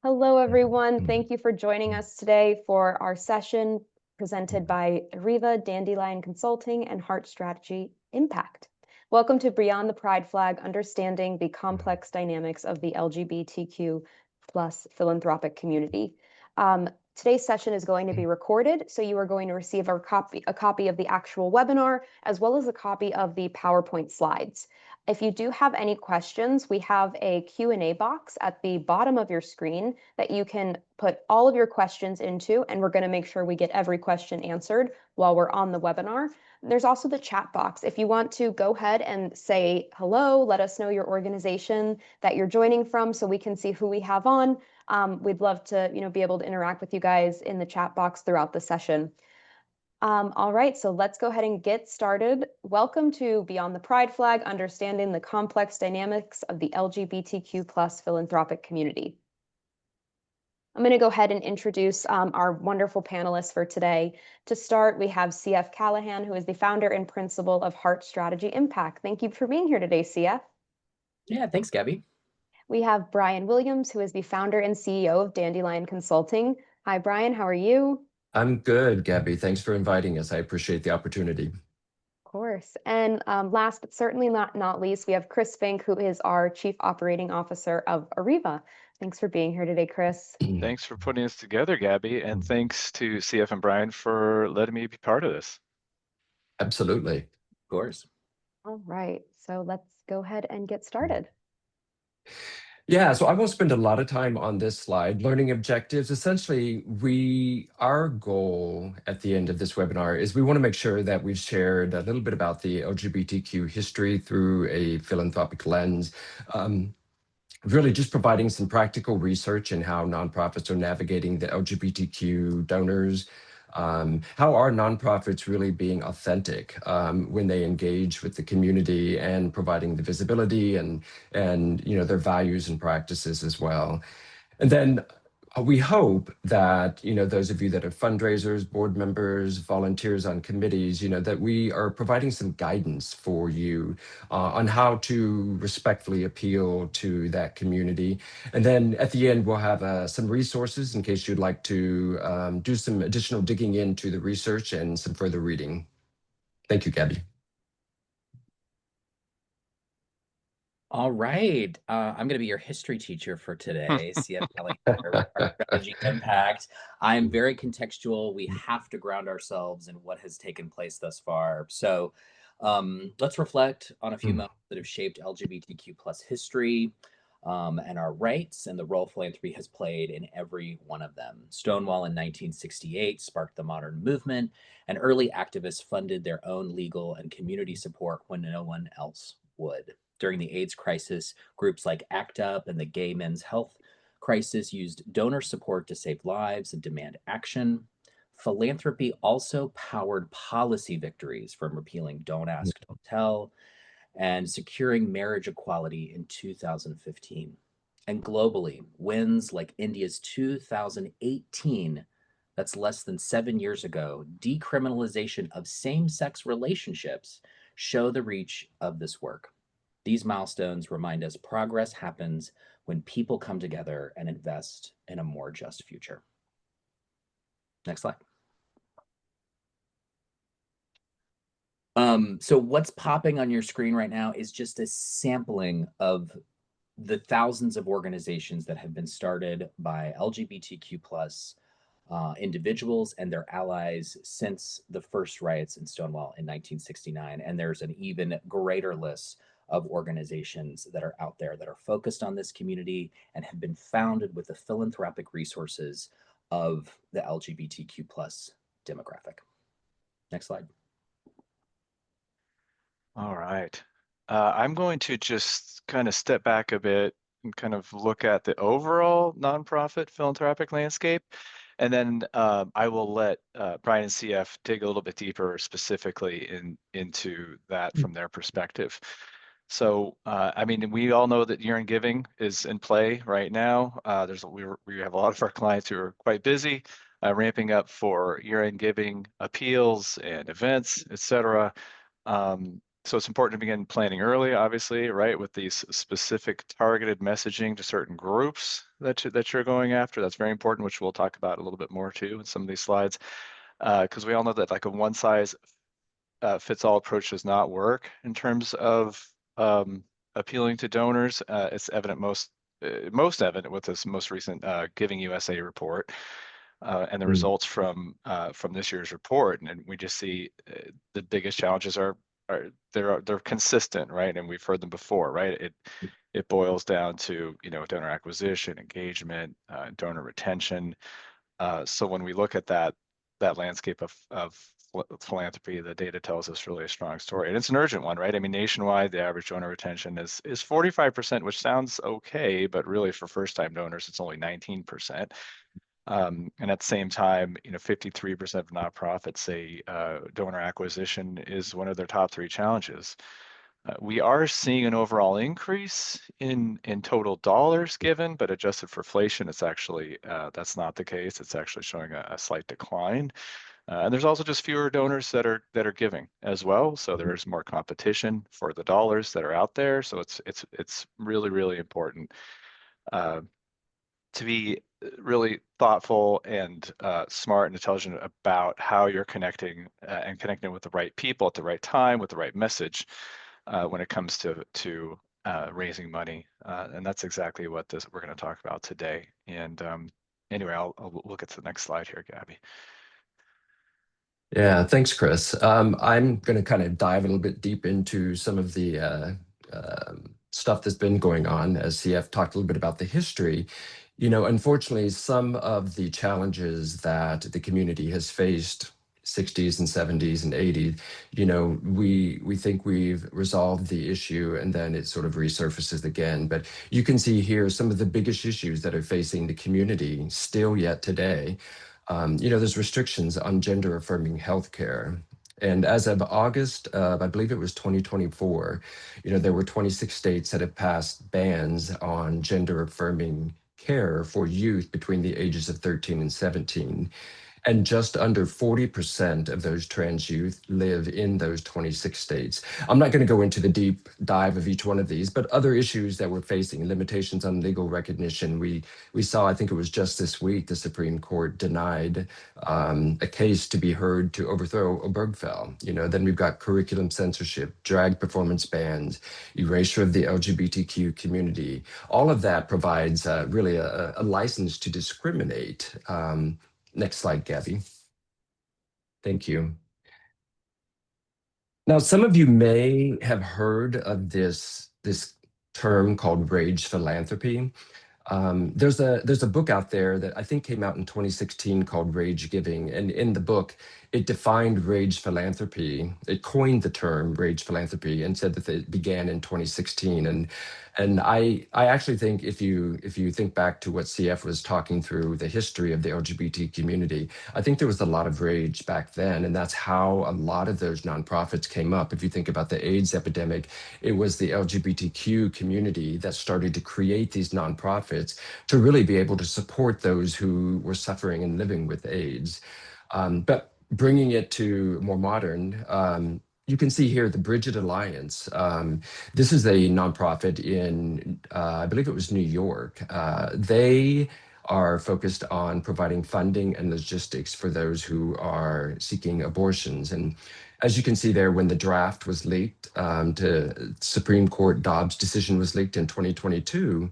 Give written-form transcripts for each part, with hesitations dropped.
Hello, everyone. Thank you for joining us today for our session presented by Arriva, Dandelion Consulting, and Heart Strategy Impact. Welcome to Beyond the Pride Flag, Understanding the Complex Dynamics of the LGBTQ plus philanthropic community. Today's session is going to be recorded, so you are going to receive a copy of the actual webinar, as well as a copy of the PowerPoint slides. If you do have any questions, we have a Q&A box at the bottom of your screen that you can put all of your questions into, and we're going to make sure we get every question answered while we're on the webinar. There's also the chat box. If you want to go ahead and say hello, let us know your organization that you're joining from so we can see who we have on. We'd love to be able to interact with you guys in the chat box throughout the session. All right, so let's go ahead and get started. Welcome to Beyond the Pride Flag, Understanding the Complex Dynamics of the LGBTQ plus philanthropic community. I'm going to go ahead and introduce our wonderful panelists for today. To start, we have CF Callahan, who is the founder and principal of Heart Strategy Impact. Thank you for being here today, CF. Yeah, thanks, Gabby. We have Brian Williams, who is the founder and CEO of Dandelion Consulting. Hi, Brian, how are you? I'm good, Gabby. Thanks for inviting us. I appreciate the opportunity. Of course. And last but certainly not least, we have Chris Fink, who is our Chief Operating Officer of Arriva. Thanks for being here today, Chris. Thanks for putting us together, Gabby. And thanks to CF and Brian for letting me be part of this. Absolutely. Of course. All right. So let's go ahead and get started. Yeah, so I won't spend a lot of time on this slide. Learning objectives. Essentially, our goal at the end of this webinar is we want to make sure that we've shared a little bit about the LGBTQ history through a philanthropic lens. Really just providing some practical research in how nonprofits are navigating the LGBTQ donors. How are nonprofits really being authentic when they engage with the community and providing the visibility and their values and practices as well. And then we hope that those of you that are fundraisers, board members, volunteers on committees, that we are providing some guidance for you on how to respectfully appeal to that community. And then at the end, we'll have some resources in case you'd like to do some additional digging into the research and some further reading. Thank you, Gabby. All right. I'm going to be your history teacher for today, CF Callahan, Heart Strategy Impact. I'm very contextual. We have to ground ourselves in what has taken place thus far. So let's reflect on a few moments that have shaped LGBTQ plus history and our rights and the role philanthropy has played in every one of them. Stonewall in 1968 sparked the modern movement, and early activists funded their own legal and community support when no one else would. During the AIDS crisis, groups like ACT UP and the Gay Men's Health Crisis used donor support to save lives and demand action. Philanthropy also powered policy victories, from repealing Don't Ask, Don't Tell and securing marriage equality in 2015. And globally, wins like India's 2018, that's less than 7 years ago, decriminalization of same-sex relationships, show the reach of this work. These milestones remind us progress happens when people come together and invest in a more just future. Next slide. So what's popping on your screen right now is just a sampling of the thousands of organizations that have been started by LGBTQ plus individuals and their allies since the first riots in Stonewall in 1969. And there's an even greater list of organizations that are out there that are focused on this community and have been founded with the philanthropic resources of the LGBTQ plus demographic. Next slide. All right. I'm going to just kind of step back a bit and kind of look at the overall nonprofit philanthropic landscape. And then I will let Brian and CF dig a little bit deeper specifically into that from their perspective. So, I mean, we all know that year-end giving is in play right now. We have a lot of our clients who are quite busy ramping up for year-end giving appeals and events, et cetera. So it's important to begin planning early, obviously, right, with these specific targeted messaging to certain groups that you're going after. That's very important, which we'll talk about a little bit more too in some of these slides, because we all know that like a one size fits all approach does not work in terms of appealing to donors. It's evident most evident with this most recent Giving USA report. And the results from this year's report, and we just see the biggest challenges are they're consistent, right? And we've heard them before, right? It boils down to donor acquisition, engagement, donor retention. So when we look at that landscape of philanthropy, the data tells us really a strong story, and it's an urgent one, right? I mean, nationwide, the average donor retention is 45%, which sounds okay, but really for first-time donors, it's only 19%. And at the same time, 53% of nonprofits say donor acquisition is one of their top 3 challenges. We are seeing an overall increase in total dollars given, but adjusted for inflation, it's actually that's not the case. It's actually showing a slight decline. And there's also just fewer donors that are giving as well. So there's more competition for the dollars that are out there. So it's really, really important to be really thoughtful and smart and intelligent about how you're connecting and connecting with the right people at the right time with the right message when it comes to raising money. And that's exactly what we're going to talk about today. And anyway, we'll get to the next slide here, Gabby. Yeah, thanks, Chris. I'm going to kind of dive a little bit deep into some of the stuff that's been going on, as CF talked a little bit about the history. Unfortunately, some of the challenges that the community has faced 60s and 70s and 80s, we think we've resolved the issue and then it sort of resurfaces again. But you can see here some of the biggest issues that are facing the community still yet today. There's restrictions on gender affirming healthcare. And as of August, I believe it was 2024, there were 26 states that have passed bans on gender affirming care for youth between the ages of 13 and 17. And just under 40% of those trans youth live in those 26 states. I'm not going to go into the deep dive of each one of these, but other issues that we're facing, limitations on legal recognition. We saw, I think it was just this week, the Supreme Court denied a case to be heard to overthrow Obergefell. Then we've got curriculum censorship, drag performance bans, erasure of the LGBTQ community. All of that provides really a license to discriminate. Next slide, Gabby. Thank you. Now, some of you may have heard of this term called rage philanthropy. There's a book out there that I think came out in 2016 called Rage Giving. And in the book, it defined rage philanthropy. It coined the term rage philanthropy and said that it began in 2016. And I actually think if you think back to what CF was talking through, the history of the LGBT community, I think there was a lot of rage back then. And that's how a lot of those nonprofits came up. If you think about the AIDS epidemic, it was the LGBTQ community that started to create these nonprofits to really be able to support those who were suffering and living with AIDS. But bringing it to more modern, you can see here the Bridget Alliance. This is a nonprofit in, I believe it was New York. They are focused on providing funding and logistics for those who are seeking abortions. And as you can see there, when the draft was leaked to Supreme Court, Dobbs' decision was leaked in 2022,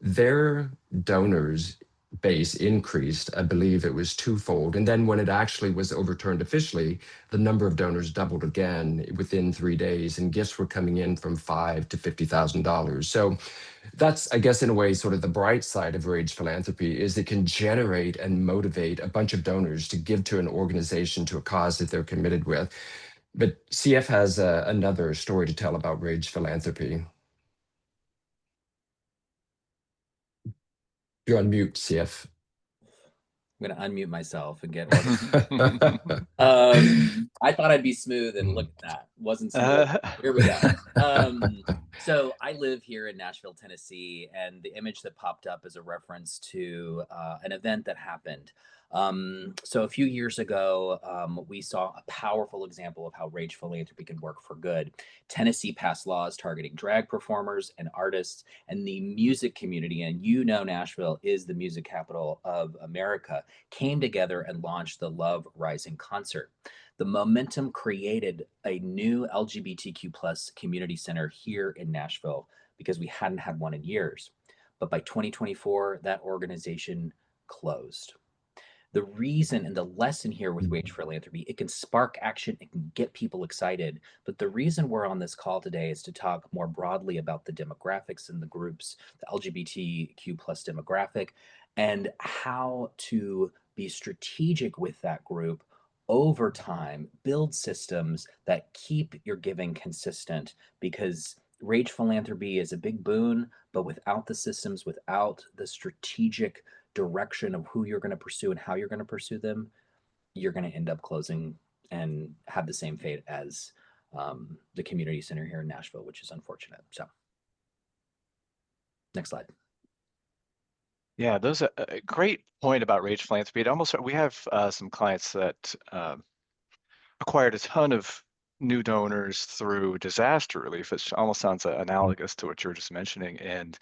their donors base increased. I believe it was twofold. And then when it actually was overturned officially, the number of donors doubled again within 3 days, and gifts were coming in from $5,000 to $50,000. So that's, I guess, in a way, sort of the bright side of rage philanthropy is it can generate and motivate a bunch of donors to give to an organization, to a cause that they're committed with. But CF has another story to tell about rage philanthropy. You're on mute, CF. I'm going to unmute myself and get I thought I'd be smooth, and look at that. Wasn't smooth. Here we go. So I live here in Nashville, Tennessee, and the image that popped up is a reference to an event that happened. So a few years ago, we saw a powerful example of how Rage Philanthropy can work for good. Tennessee passed laws targeting drag performers and artists and the music community, and Nashville is the music capital of America, came together and launched the Love Rising concert. The momentum created a new LGBTQ plus community center here in Nashville because we hadn't had one in years. But by 2024, that organization closed. The reason and the lesson here with Wage Philanthropy, it can spark action, it can get people excited. But the reason we're on this call today is to talk more broadly about the demographics and the groups, the LGBTQ plus demographic, and how to be strategic with that group over time, build systems that keep your giving consistent, because Rage Philanthropy is a big boon, but without the systems, without the strategic direction of who you're going to pursue and how you're going to pursue them, you're going to end up closing and have the same fate as the community center here in Nashville, which is unfortunate. So next slide. Yeah, those are a great point about Rage Philanthropy. We have some clients that acquired a ton of new donors through disaster relief. It almost sounds analogous to what you were just mentioning, and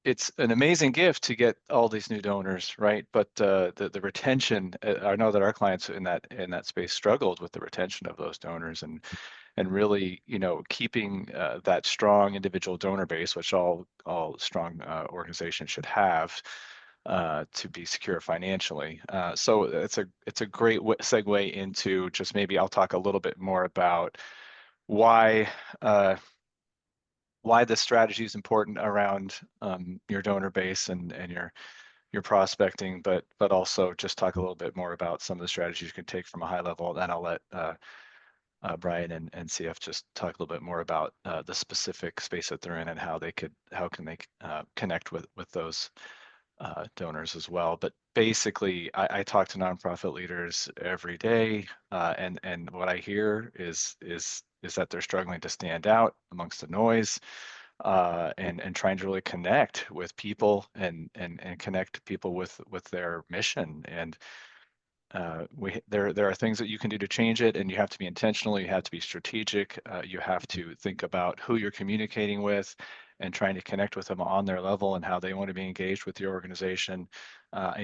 it's an amazing gift to get all these new donors, right? But the retention, I know that our clients in that space struggled with the retention of those donors, and really, keeping that strong individual donor base, which all strong organizations should have, to be secure financially. So it's a great segue into just maybe I'll talk a little bit more about why this strategy is important around your donor base and your prospecting, but also just talk a little bit more about some of the strategies you can take from a high level. Then I'll let Brian and CF just talk a little bit more about the specific space that they're in and how can they connect with those donors as well. But basically, I talk to nonprofit leaders every day, and what I hear is that they're struggling to stand out amongst the noise, and trying to really connect with people and connect people with their mission. And there are things that you can do to change it, and you have to be intentional, you have to be strategic, you have to think about who you're communicating with and trying to connect with them on their level and how they want to be engaged with your organization.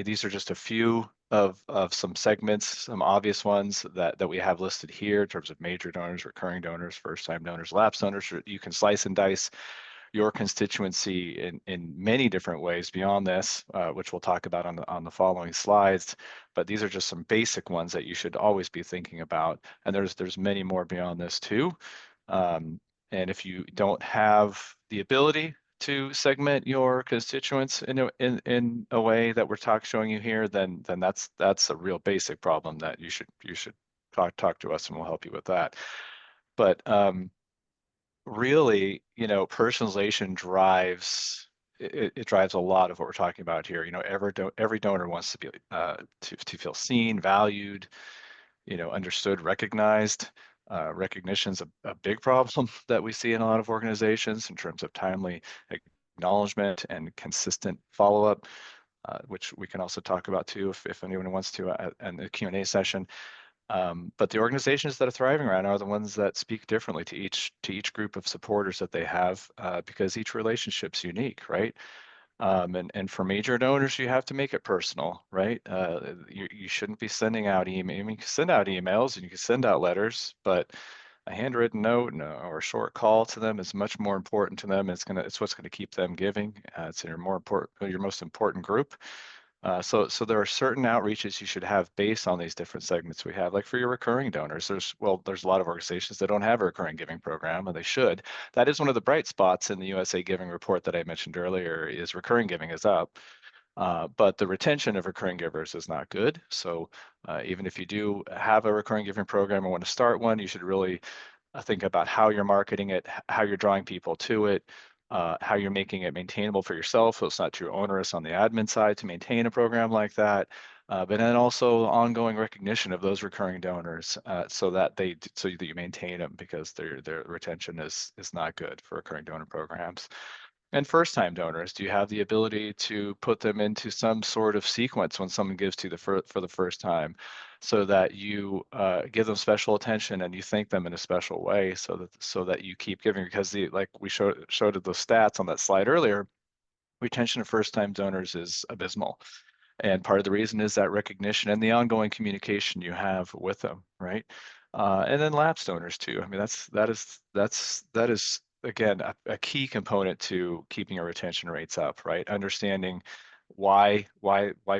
These are just a few of some segments, some obvious ones that we have listed here in terms of major donors, recurring donors, first-time donors, lapsed donors. You can slice and dice your constituency in many different ways beyond this, which we'll talk about on the following slides. But these are just some basic ones that you should always be thinking about. And there's many more beyond this too. And if you don't have the ability to segment your constituents in a way that we're showing you here, then that's a real basic problem that you should talk to us, and we'll help you with that. But really, personalization drives it drives a lot of what we're talking about here. Every donor wants to be to feel seen, valued, understood, recognized. Recognition's a big problem that we see in a lot of organizations in terms of timely acknowledgement and consistent follow-up, which we can also talk about too if anyone wants to in the Q&A session. But the organizations that are thriving right now are the ones that speak differently to each group of supporters that they have, because each relationship's unique, right? And for major donors, you have to make it personal, right? You shouldn't be sending out email. I mean, you can send out emails and you can send out letters, but a handwritten note or a short call to them is much more important to them. It's what's gonna keep them giving. It's your most important group. So there are certain outreaches you should have based on these different segments we have. Like for your recurring donors, there's a lot of organizations that don't have a recurring giving program, and they should. That is one of the bright spots in the USA Giving report that I mentioned earlier, is recurring giving is up. But the retention of recurring givers is not good. So even if you do have a recurring giving program and want to start one, you should really think about how you're marketing it, how you're drawing people to it, how you're making it maintainable for yourself, so it's not too onerous on the admin side to maintain a program like that. But then also ongoing recognition of those recurring donors, so that you maintain them, because their retention is not good for recurring donor programs. And first-time donors, do you have the ability to put them into some sort of sequence when someone gives to you for the first time, so that you give them special attention and you thank them in a special way, so that you keep giving? Because like we showed the stats on that slide earlier, retention of first-time donors is abysmal. And part of the reason is that recognition and the ongoing communication you have with them, right? And then lapsed donors too. I mean, that is again a key component to keeping our retention rates up, right? Understanding why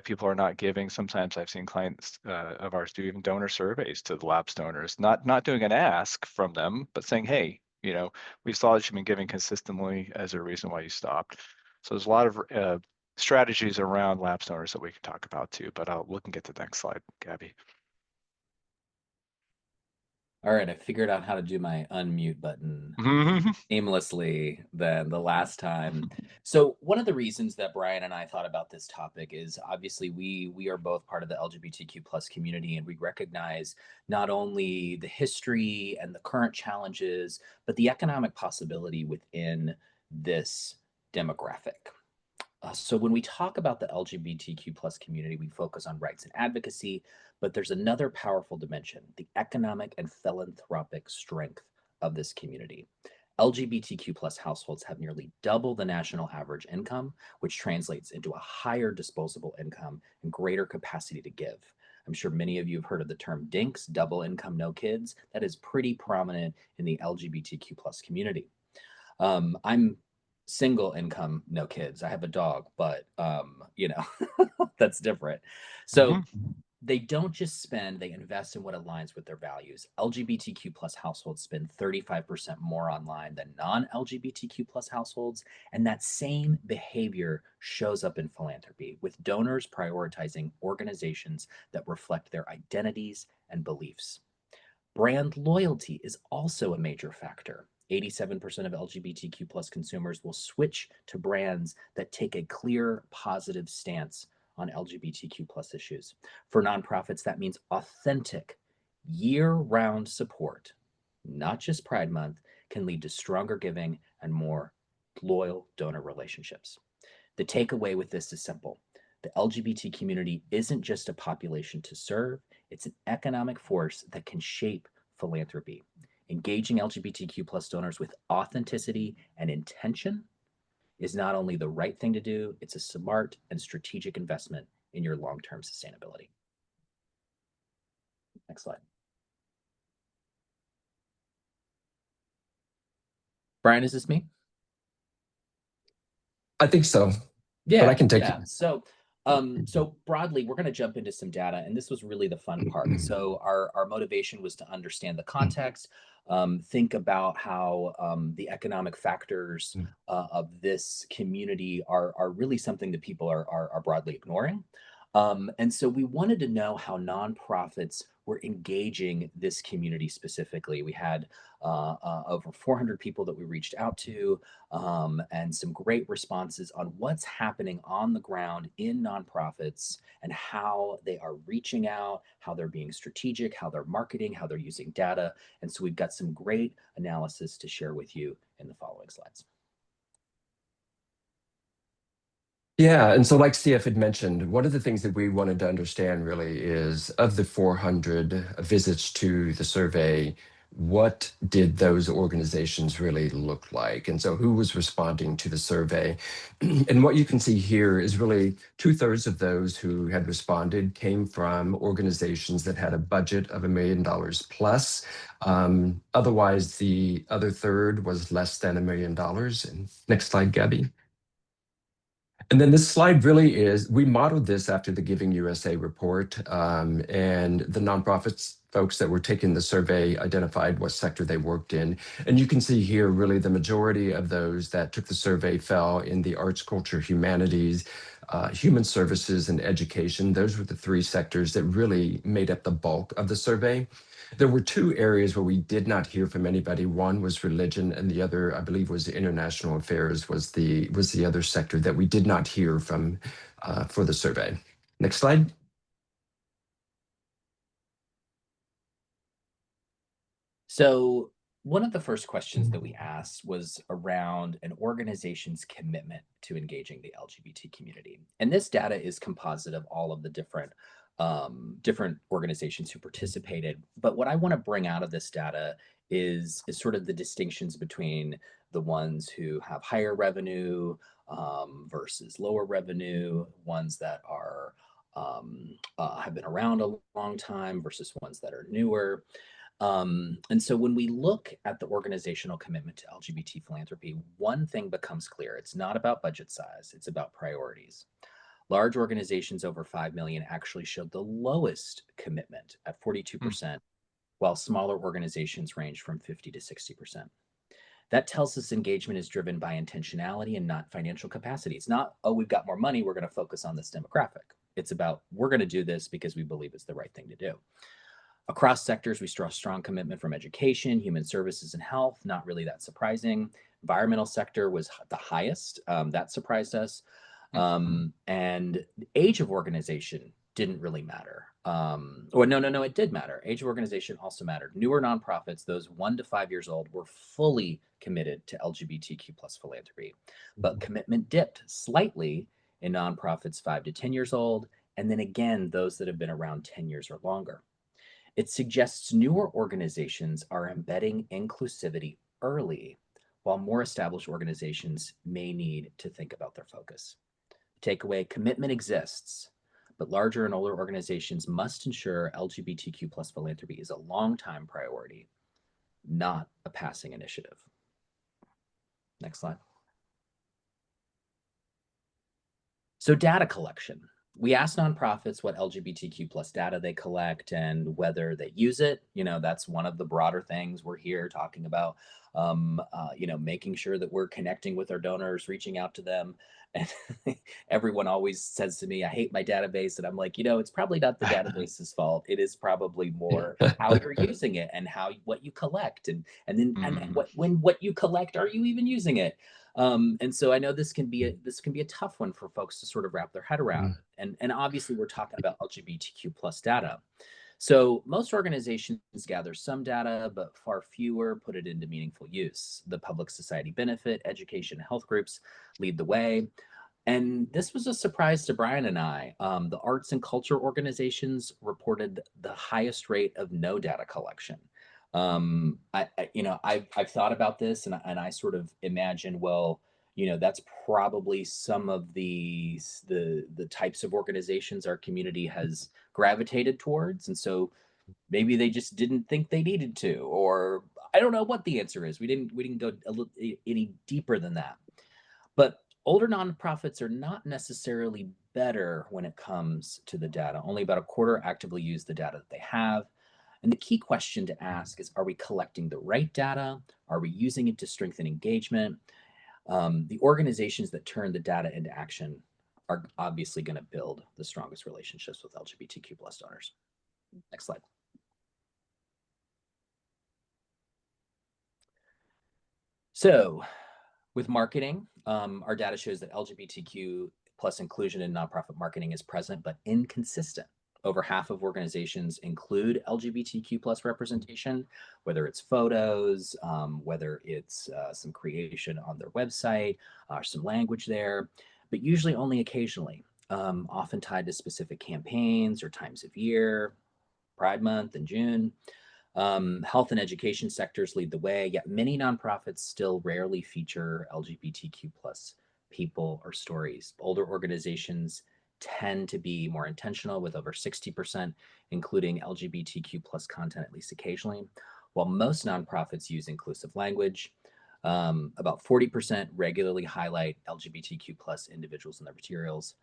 people are not giving. Sometimes I've seen clients of ours do even donor surveys to the lapsed donors, not doing an ask from them, but saying, hey, we saw that you've been giving consistently. As a reason why you stopped. So there's a lot of strategies around lapsed donors that we can talk about too, but we can get to the next slide, Gabby. All right, I figured out how to do my unmute button aimlessly than the last time. So one of the reasons that Brian and I thought about this topic is obviously we are both part of the LGBTQ plus community, and we recognize not only the history and the current challenges, but the economic possibility within this demographic. So when we talk about the LGBTQ plus community, we focus on rights and advocacy, but there's another powerful dimension, the economic and philanthropic strength of this community. LGBTQ plus households have nearly double the national average income, which translates into a higher disposable income and greater capacity to give. I'm sure many of you have heard of the term DINKS, double income, no kids. That is pretty prominent in the LGBTQ plus community. I'm single income, no kids. I have a dog, but that's different. So they don't just spend, they invest in what aligns with their values. LGBTQ plus households spend 35% more online than non-LGBTQ plus households. And that same behavior shows up in philanthropy, with donors prioritizing organizations that reflect their identities and beliefs. Brand loyalty is also a major factor. 87% of LGBTQ plus consumers will switch to brands that take a clear, positive stance on LGBTQ plus issues. For nonprofits, that means authentic, year-round support, not just Pride Month, can lead to stronger giving and more loyal donor relationships. The takeaway with this is simple. The LGBT community isn't just a population to serve, it's an economic force that can shape philanthropy. Engaging LGBTQ plus donors with authenticity and intention is not only the right thing to do, it's a smart and strategic investment in your long-term sustainability. Next slide. Brian, is this me? I think so. Yeah, but I can take it. So broadly, we're going to jump into some data, and this was really the fun part. So our motivation was to understand the context, think about how the economic factors of this community are really something that people are broadly ignoring. And so we wanted to know how nonprofits were engaging this community specifically. We had over 400 people that we reached out to, and some great responses on what's happening on the ground in nonprofits and how they are reaching out, how they're being strategic, how they're marketing, how they're using data. And so we've got some great analysis to share with you in the following slides. Yeah, and so like CF had mentioned, one of the things that we wanted to understand really is, of the 400 visits to the survey, what did those organizations really look like? And so who was responding to the survey? And what you can see here is really 2/3 of those who had responded came from organizations that had a budget of $1 million plus. Otherwise, the other third was less than $1 million. And next slide, Gabby. And then this slide really is, we modeled this after the Giving USA report, and the nonprofits folks that were taking the survey identified what sector they worked in. And you can see here really the majority of those that took the survey fell in the arts, culture, humanities, human services, and education. Those were the three sectors that really made up the bulk of the survey. There were two areas where we did not hear from anybody. One was religion, and the other, I believe, was international affairs. Was the other sector that we did not hear from for the survey. Next slide. So one of the first questions that we asked was around an organization's commitment to engaging the LGBT community. And this data is composite of all of the different organizations who participated. But what I want to bring out of this data is sort of the distinctions between the ones who have higher revenue versus lower revenue, ones that are have been around a long time versus ones that are newer. And so when we look at the organizational commitment to LGBT philanthropy, one thing becomes clear. It's not about budget size, it's about priorities. Large organizations over 5 million actually showed the lowest commitment at 42%, while smaller organizations range from 50 to 60%. That tells us engagement is driven by intentionality and not financial capacity. It's not, oh, we've got more money, we're going to focus on this demographic. It's about, we're going to do this because we believe it's the right thing to do. Across sectors, we saw strong commitment from education, human services, and health. Not really that surprising. Environmental sector was the highest. That surprised us. And age of organization didn't really matter. No, it did matter. Age of organization also mattered. Newer nonprofits, those 1 to 5 years old, were fully committed to LGBTQ plus philanthropy. But commitment dipped slightly in nonprofits 5 to 10 years old, and then again, those that have been around 10 years or longer. It suggests newer organizations are embedding inclusivity early, while more established organizations may need to think about their focus. Takeaway: commitment exists, but larger and older organizations must ensure LGBTQ plus philanthropy is a long-time priority, not a passing initiative. Next slide. So data collection. We asked nonprofits what LGBTQ plus data they collect and whether they use it. You know, that's one of the broader things we're here talking about, making sure that we're connecting with our donors, reaching out to them. And everyone always says to me, I hate my database. And I'm like, it's probably not the database's fault. It is probably more how you're using it and what you collect. And what you collect, are you even using it? And so I know this can be a tough one for folks to sort of wrap their head around. And obviously we're talking about LGBTQ plus data. So most organizations gather some data, but far fewer put it into meaningful use. The public society benefit, education, health groups lead the way. And this was a surprise to Brian and I. The arts and culture organizations reported the highest rate of no data collection. I've thought about this and I sort of imagine, well, that's probably some of the types of organizations our community has gravitated towards. And so maybe they just didn't think they needed to, or I don't know what the answer is. We didn't go any deeper than that. But older nonprofits are not necessarily better when it comes to the data. Only about a quarter actively use the data that they have. And the key question to ask is, are we collecting the right data? Are we using it to strengthen engagement? The organizations that turn the data into action are obviously going to build the strongest relationships with LGBTQ plus donors. Next slide. So with marketing, our data shows that LGBTQ plus inclusion in nonprofit marketing is present but inconsistent. Over half of organizations include LGBTQ plus representation, whether it's photos, whether it's some creation on their website, or some language there, but usually only occasionally, often tied to specific campaigns or times of year, Pride Month in June. Health and education sectors lead the way, yet many nonprofits still rarely feature LGBTQ plus people or stories. Older organizations tend to be more intentional, with over 60% including LGBTQ plus content at least occasionally, while most nonprofits use inclusive language. About 40% regularly highlight LGBTQ plus individuals in their materials.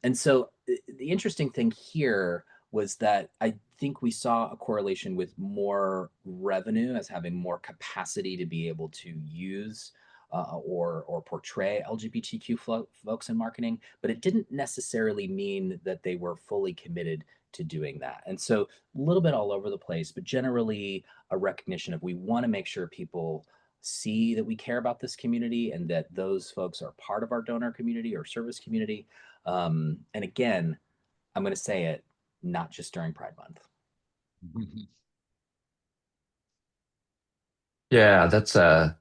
And so the interesting thing here was that I think we saw a correlation with more revenue as having more capacity to be able to use or portray LGBTQ folks in marketing, but it didn't necessarily mean that they were fully committed to doing that. And so a little bit all over the place, but generally a recognition of we want to make sure people see that we care about this community and that those folks are part of our donor community or service community. And again, I'm going to say it, not just during Pride Month. Yeah, that's a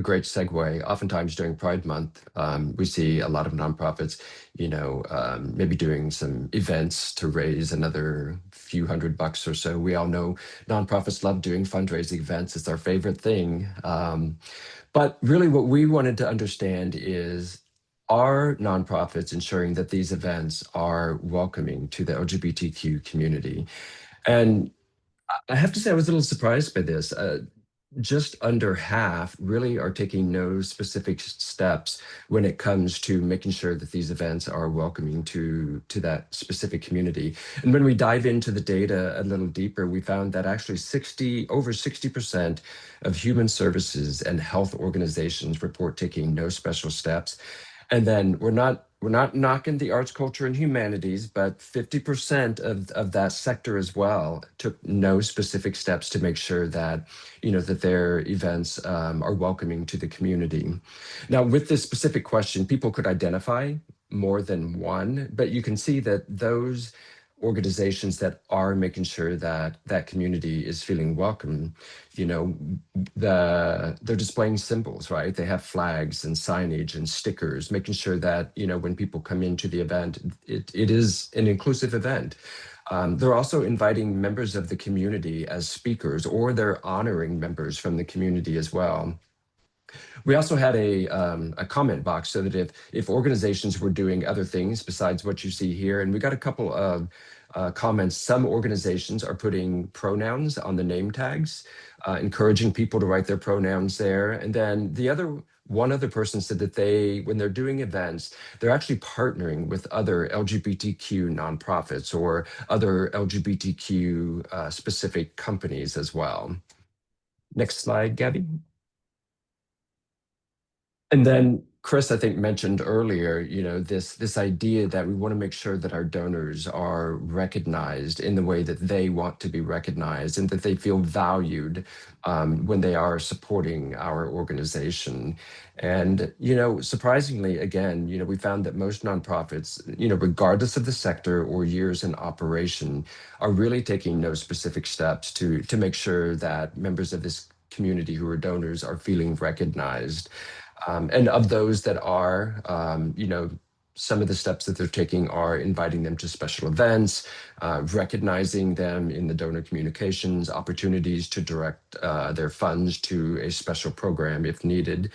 great segue. Oftentimes during Pride Month, we see a lot of nonprofits, maybe doing some events to raise another few $100 or so. We all know nonprofits love doing fundraising events. It's our favorite thing. But really what we wanted to understand is, are nonprofits ensuring that these events are welcoming to the LGBTQ community? And I have to say, I was a little surprised by this. Just under half really are taking no specific steps when it comes to making sure that these events are welcoming to that specific community. And when we dive into the data a little deeper, we found that actually over 60% of human services and health organizations report taking no special steps. And then we're not knocking the arts, culture, and humanities, but 50% of that sector as well took no specific steps to make sure that, that their events are welcoming to the community. Now, with this specific question, people could identify more than one, but you can see that those organizations that are making sure that that community is feeling welcome, they're displaying symbols, right? They have flags and signage and stickers, making sure that, when people come into the event, it is an inclusive event. They're also inviting members of the community as speakers, or they're honoring members from the community as well. We also had a comment box so that if organizations were doing other things besides what you see here, and we got a couple of comments. Some organizations are putting pronouns on the name tags, encouraging people to write their pronouns there. And then one other person said that when they're doing events, they're actually partnering with other LGBTQ nonprofits or other LGBTQ specific companies as well. Next slide, Gabby. And then Chris, I think, mentioned earlier, this idea that we want to make sure that our donors are recognized in the way that they want to be recognized and that they feel valued when they are supporting our organization. And, surprisingly, again, we found that most nonprofits, regardless of the sector or years in operation, are really taking no specific steps to make sure that members of this community who are donors are feeling recognized. And of those that are, some of the steps that they're taking are inviting them to special events, recognizing them in the donor communications, opportunities to direct their funds to a special program if needed.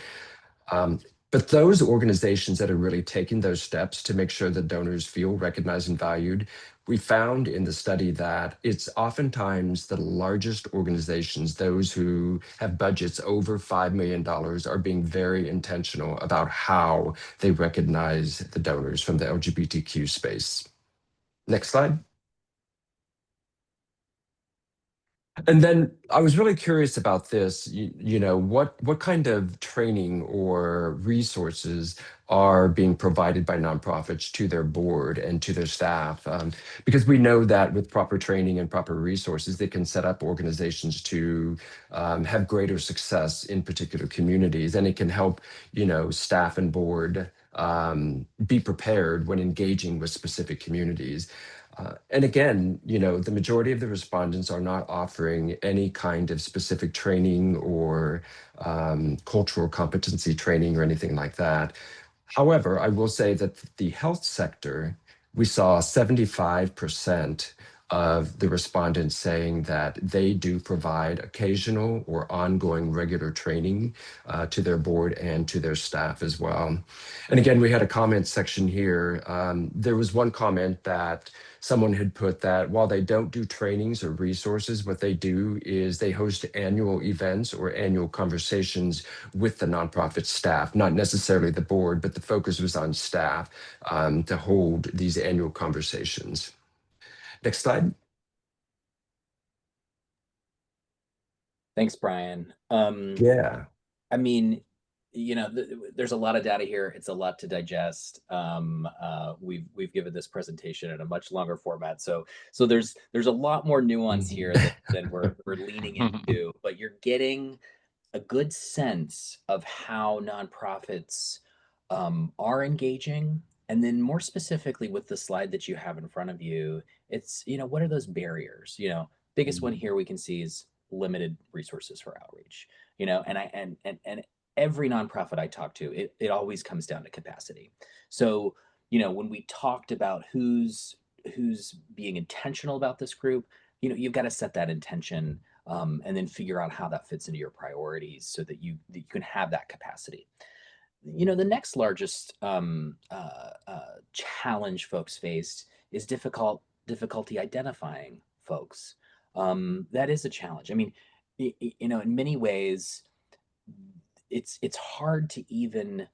But those organizations that are really taking those steps to make sure that donors feel recognized and valued, we found in the study that it's oftentimes the largest organizations, those who have budgets over $5 million, are being very intentional about how they recognize the donors from the LGBTQ space. Next slide. And then I was really curious about this, what kind of training or resources are being provided by nonprofits to their board and to their staff? Because we know that with proper training and proper resources, they can set up organizations to have greater success in particular communities, and it can help, staff and board be prepared when engaging with specific communities. And again, the majority of the respondents are not offering any kind of specific training or cultural competency training or anything like that. However, I will say that the health sector, we saw 75% of the respondents saying that they do provide occasional or ongoing regular training to their board and to their staff as well. And again, we had a comment section here. There was one comment that someone had put that while they don't do trainings or resources, what they do is they host annual events or annual conversations with the nonprofit staff, not necessarily the board, but the focus was on staff to hold these annual conversations. Next slide. Thanks, Brian. Yeah. I mean, there's a lot of data here. It's a lot to digest. We've given this presentation in a much longer format, so there's a lot more nuance here than we're leaning into. But you're getting a good sense of how nonprofits are engaging. And then more specifically with the slide that you have in front of you, it's, what are those barriers? Biggest one here we can see is limited resources for outreach, and every nonprofit I talk to, it always comes down to capacity. So, when we talked about who's being intentional about this group, you've got to set that intention, and then figure out how that fits into your priorities so that you can have that capacity. The next largest challenge folks faced is difficulty identifying folks. That is a challenge. I mean, in many ways, it's hard to even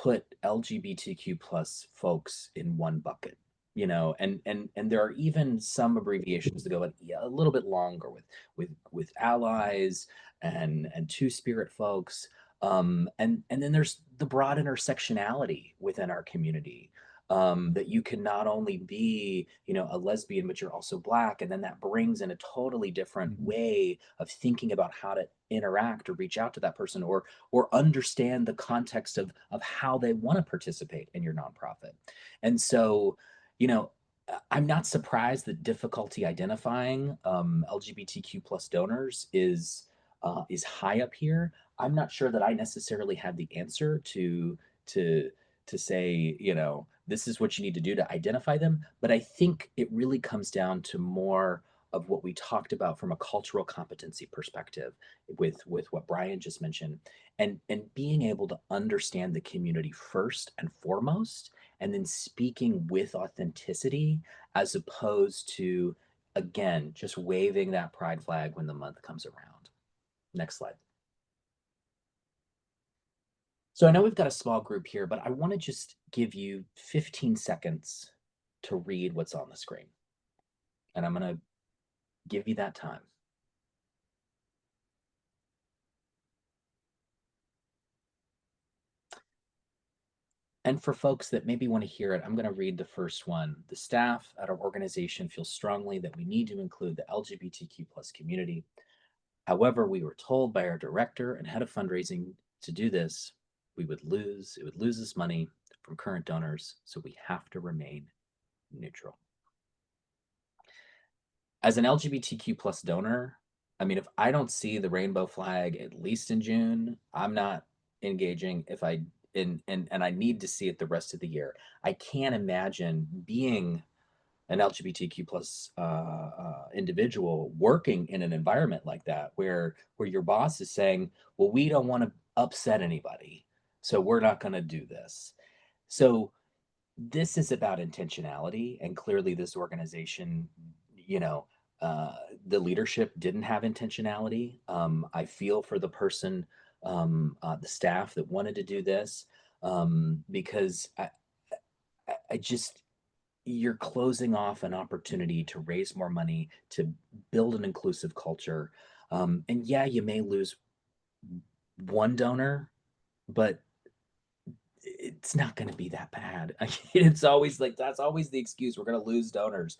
put LGBTQ plus folks in one bucket, and there are even some abbreviations that go a little bit longer with allies and two-spirit folks. And then there's the broad intersectionality within our community, that you can not only be, a lesbian, but you're also Black. And then that brings in a totally different way of thinking about how to interact or reach out to that person, or understand the context of how they want to participate in your nonprofit. And so, I'm not surprised that difficulty identifying LGBTQ plus donors is high up here. I'm not sure that I necessarily have the answer to say, this is what you need to do to identify them. But I think it really comes down to more of what we talked about from a cultural competency perspective with what Brian just mentioned, and being able to understand the community first and foremost, and then speaking with authenticity, as opposed to, again, just waving that pride flag when the month comes around. Next slide. So I know we've got a small group here, but I want to just give you 15 seconds to read what's on the screen. And I'm going to give you that time. And for folks that maybe want to hear it, I'm going to read the first one. The staff at our organization feels strongly that we need to include the LGBTQ plus community. However, we were told by our director and head of fundraising to do this, it would lose us money from current donors, so we have to remain neutral. As an LGBTQ plus donor, I mean, if I don't see the rainbow flag at least in June, I'm not engaging. If I and I need to see it the rest of the year. I can't imagine being an LGBTQ plus individual working in an environment like that, where your boss is saying, well, we don't want to upset anybody, so we're not going to do this. So this is about intentionality, and clearly this organization, the leadership didn't have intentionality. I feel for the person, the staff that wanted to do this, because I just, you're closing off an opportunity to raise more money, to build an inclusive culture. And yeah, you may lose one donor, but it's not going to be that bad. It's always like, that's always the excuse. We're going to lose donors.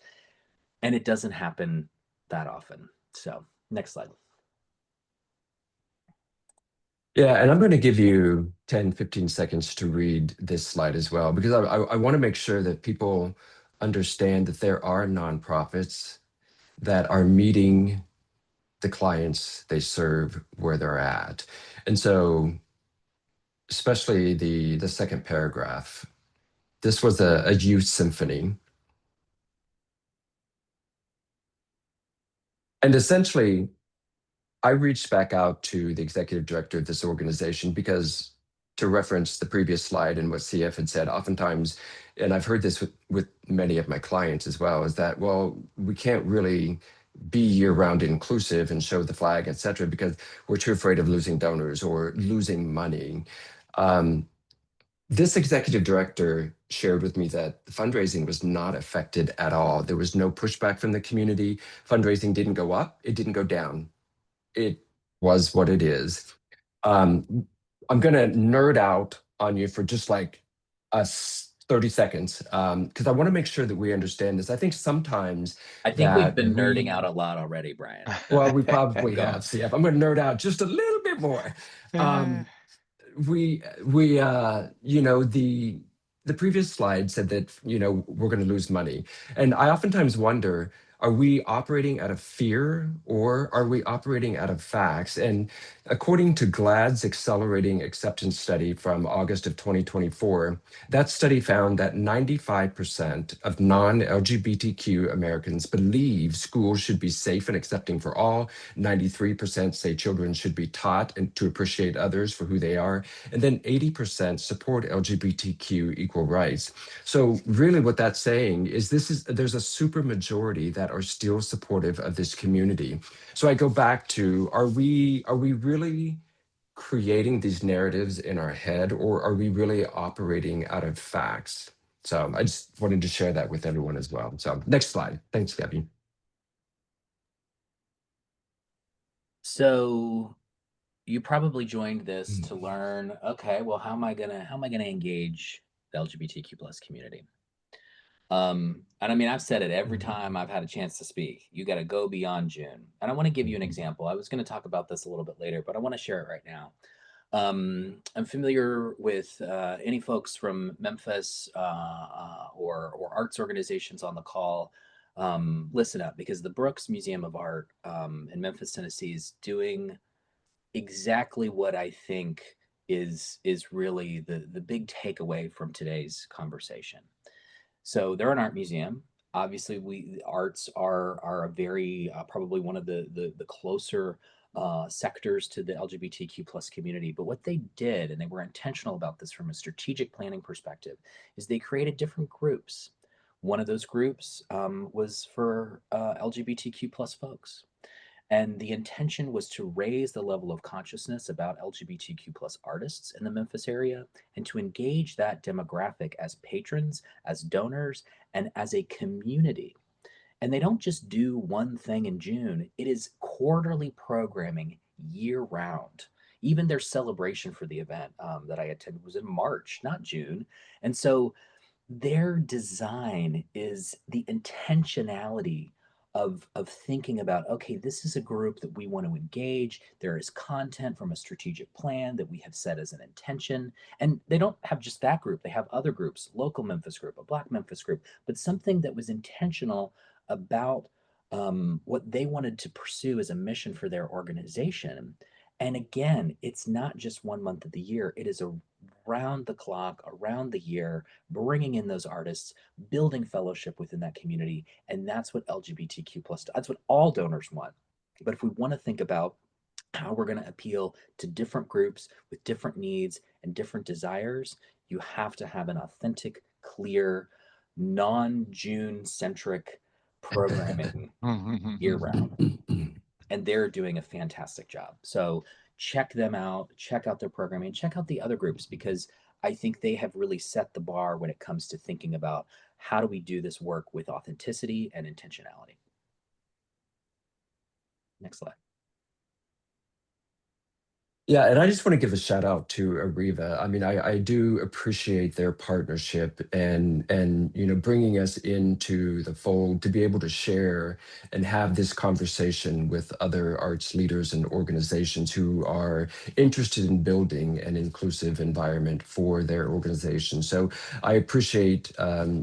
And it doesn't happen that often. So next slide. Yeah, and I'm going to give you 10, 15 seconds to read this slide as well, because I want to make sure that people understand that there are nonprofits that are meeting the clients they serve where they're at. And so, especially the second paragraph, this was a youth symphony. And essentially, I reached back out to the executive director of this organization because, to reference the previous slide and what CF had said, oftentimes, and I've heard this with many of my clients as well, is that, well, we can't really be year-round inclusive and show the flag, et cetera, because we're too afraid of losing donors or losing money. This executive director shared with me that the fundraising was not affected at all. There was no pushback from the community. Fundraising didn't go up, it didn't go down. It was what it is. I'm going to nerd out on you for just like 30 seconds because I want to make sure that we understand this. I think sometimes I think we've been nerding out a lot already, Brian. Well, we probably Go on. have, CF. I'm going to nerd out just a little bit more. The previous slide said that, we're going to lose money. And I oftentimes wonder, are we operating out of fear or are we operating out of facts? And according to GLAAD's Accelerating Acceptance Study from August of 2024, that study found that 95% of non-LGBTQ Americans believe schools should be safe and accepting for all. 93% say children should be taught and to appreciate others for who they are. And then 80% support LGBTQ equal rights. So really what that's saying is there's a super majority that are still supportive of this community. So I go back to, are we really creating these narratives in our head, or are we really operating out of facts? So I just wanted to share that with everyone as well. So next slide. Thanks, Gabby. So you probably joined this to learn, okay, well, how am I gonna engage the LGBTQ plus community? And I mean, I've said it every time I've had a chance to speak. You got to go beyond June. And I want to give you an example. I was going to talk about this a little bit later, but I want to share it right now. I'm familiar with any folks from Memphis or arts organizations on the call. Listen up, because the Brooks Museum of Art in Memphis, Tennessee is doing exactly what I think is really the big takeaway from today's conversation. So they're an art museum. Obviously, arts are a very probably one of the closer sectors to the LGBTQ plus community. But what they did, and they were intentional about this from a strategic planning perspective, is they created different groups. One of those groups was for LGBTQ plus folks. And the intention was to raise the level of consciousness about LGBTQ plus artists in the Memphis area and to engage that demographic as patrons, as donors, and as a community. And they don't just do one thing in June, it is quarterly programming year round. Even their celebration for the event that I attended was in March, not June. And so their design is the intentionality of thinking about, okay, this is a group that we want to engage. There is content from a strategic plan that we have set as an intention. And they don't have just that group. They have other groups, local Memphis group, a Black Memphis group, but something that was intentional about what they wanted to pursue as a mission for their organization. And again, it's not just 1 month of the year. It is around the clock, around the year, bringing in those artists, building fellowship within that community. And that's what LGBTQ plus, that's what all donors want. But if we want to think about how we're going to appeal to different groups with different needs and different desires, you have to have an authentic, clear, non-June centric programming year round. And they're doing a fantastic job. So check them out, check out their programming, check out the other groups, because I think they have really set the bar when it comes to thinking about how do we do this work with authenticity and intentionality. Next slide. Yeah, and I just want to give a shout out to Ariva. I mean, I do appreciate their partnership and bringing us into the fold to be able to share and have this conversation with other arts leaders and organizations who are interested in building an inclusive environment for their organization. So I appreciate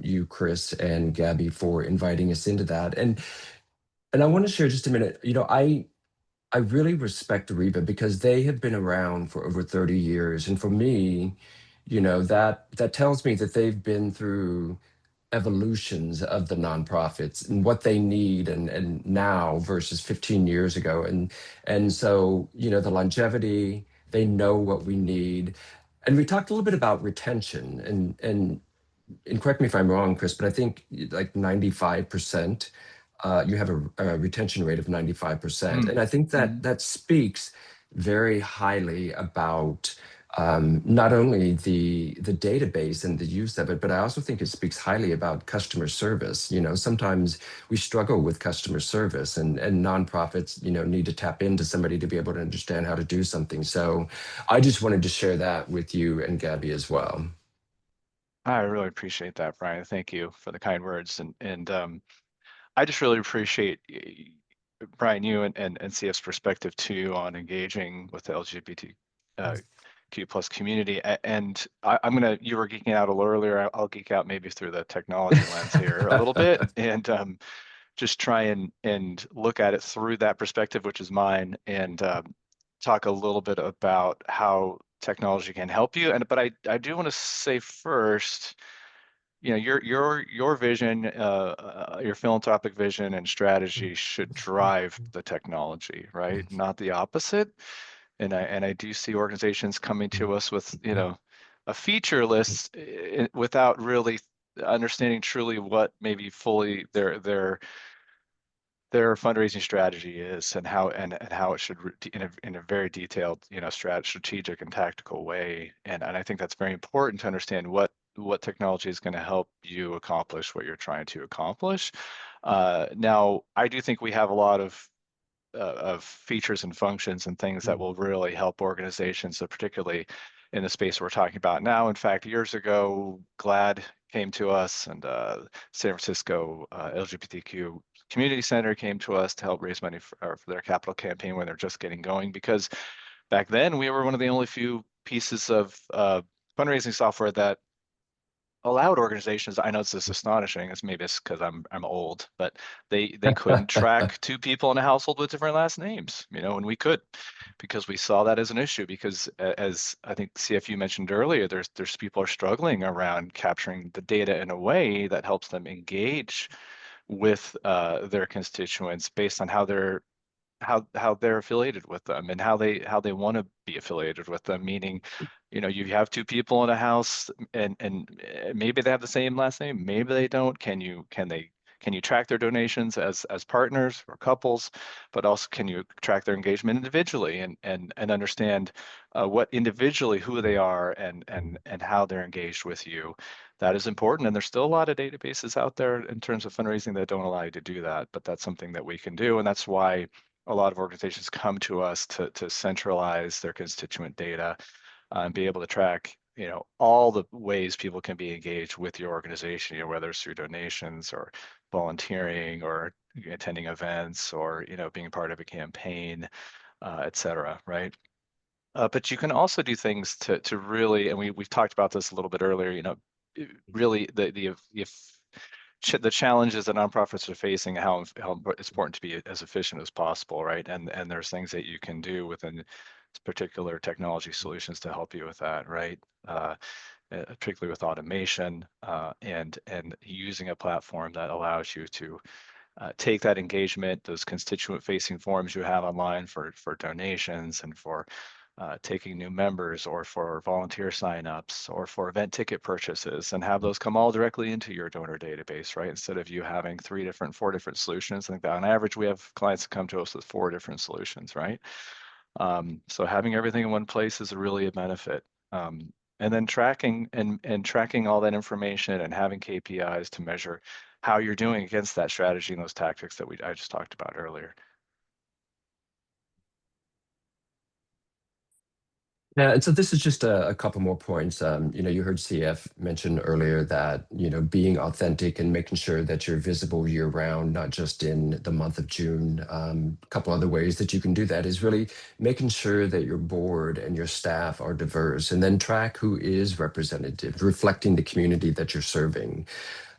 you, Chris and Gabby, for inviting us into that. And I want to share just a minute. I really respect Ariva because they have been around for over 30 years. And for me, that tells me that they've been through evolutions of the nonprofits and what they need and now versus 15 years ago. And so, the longevity, they know what we need. And we talked a little bit about retention and correct me if I'm wrong, Chris, but I think like 95%, you have a retention rate of 95%. And I think that speaks very highly about not only the database and the use of it, but I also think it speaks highly about customer service. Sometimes we struggle with customer service, and nonprofits, need to tap into somebody to be able to understand how to do something. So I just wanted to share that with you and Gabby as well. I really appreciate that, Brian. Thank you for the kind words. And I just really appreciate Brian, you and CF's perspective too on engaging with the LGBTQ plus community. And you were geeking out a little earlier. I'll geek out maybe through the technology lens here a little bit, and just try and look at it through that perspective, which is mine, and talk a little bit about how technology can help you. But I do want to say first, your vision, your philanthropic vision and strategy should drive the technology, right? Not the opposite. And I do see organizations coming to us with, a feature list without really understanding truly what maybe fully their fundraising strategy is, and how it should in a very detailed, strategic and tactical way. And I think that's very important to understand what technology is going to help you accomplish what you're trying to accomplish. Now, I do think we have a lot of features and functions and things that will really help organizations, so particularly in the space we're talking about now. In fact, years ago, GLAD came to us, and San Francisco LGBTQ Community Center came to us to help raise money for their capital campaign when they're just getting going, because back then we were one of the only few pieces of fundraising software that allowed organizations. I know this is astonishing. Maybe it's because I'm old, but they couldn't track two people in a household with different last names, and we could, because we saw that as an issue. Because as I think CFU mentioned earlier, there's people are struggling around capturing the data in a way that helps them engage with their constituents based on how they're affiliated with them, and how they want to be affiliated with them. Meaning, you have two people in a house, and maybe they have the same last name, maybe they don't. Can you track their donations as partners or couples? But also, can you track their engagement individually, and understand what individually who they are, and how they're engaged with you? That is important. And there's still a lot of databases out there in terms of fundraising that don't allow you to do that, but that's something that we can do. And that's why a lot of organizations come to us to centralize their constituent data, and be able to track, all the ways people can be engaged with your organization, whether it's through donations or volunteering or attending events, or, being part of a campaign, et cetera, right? But you can also do things to really, and we've talked about this a little bit earlier, really the challenges that nonprofits are facing, how it's important to be as efficient as possible, right? And there's things that you can do within particular technology solutions to help you with that, right? Particularly with automation, and using a platform that allows you to take that engagement, those constituent-facing forms you have online for donations, and for taking new members, or for volunteer signups, or for event ticket purchases, and have those come all directly into your donor database, right? Instead of you having 4 different solutions. I think that on average, we have clients that come to us with 4 different solutions, right? So having everything in one place is really a benefit. And then tracking and tracking all that information, and having KPIs to measure how you're doing against that strategy and those tactics that I just talked about earlier. Yeah, and so this is just a couple more points. You heard CF mention earlier that, being authentic and making sure that you're visible year round, not just in the month of June. A couple other ways that you can do that is really making sure that your board and your staff are diverse, and then track who is representative, reflecting the community that you're serving.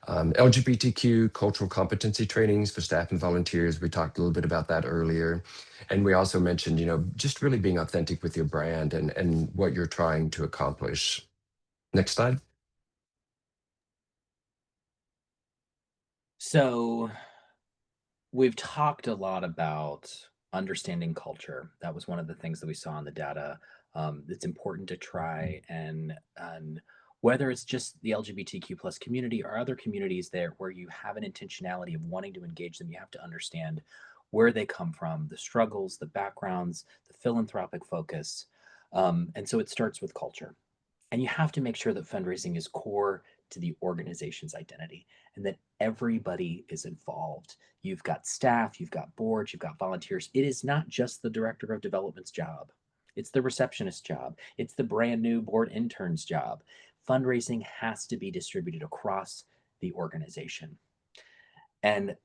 LGBTQ cultural competency trainings for staff and volunteers. We talked a little bit about that earlier. And we also mentioned, just really being authentic with your brand and what you're trying to accomplish. Next slide. So we've talked a lot about understanding culture. That was one of the things that we saw in the data. It's important to try and whether it's just the LGBTQ plus community or other communities there where you have an intentionality of wanting to engage them, you have to understand where they come from, the struggles, the backgrounds, the philanthropic focus. And so it starts with culture. And you have to make sure that fundraising is core to the organization's identity and that everybody is involved. You've got staff, you've got boards, you've got volunteers. It is not just the director of development's job, it's the receptionist's job, it's the brand new board intern's job. Fundraising has to be distributed across the organization. And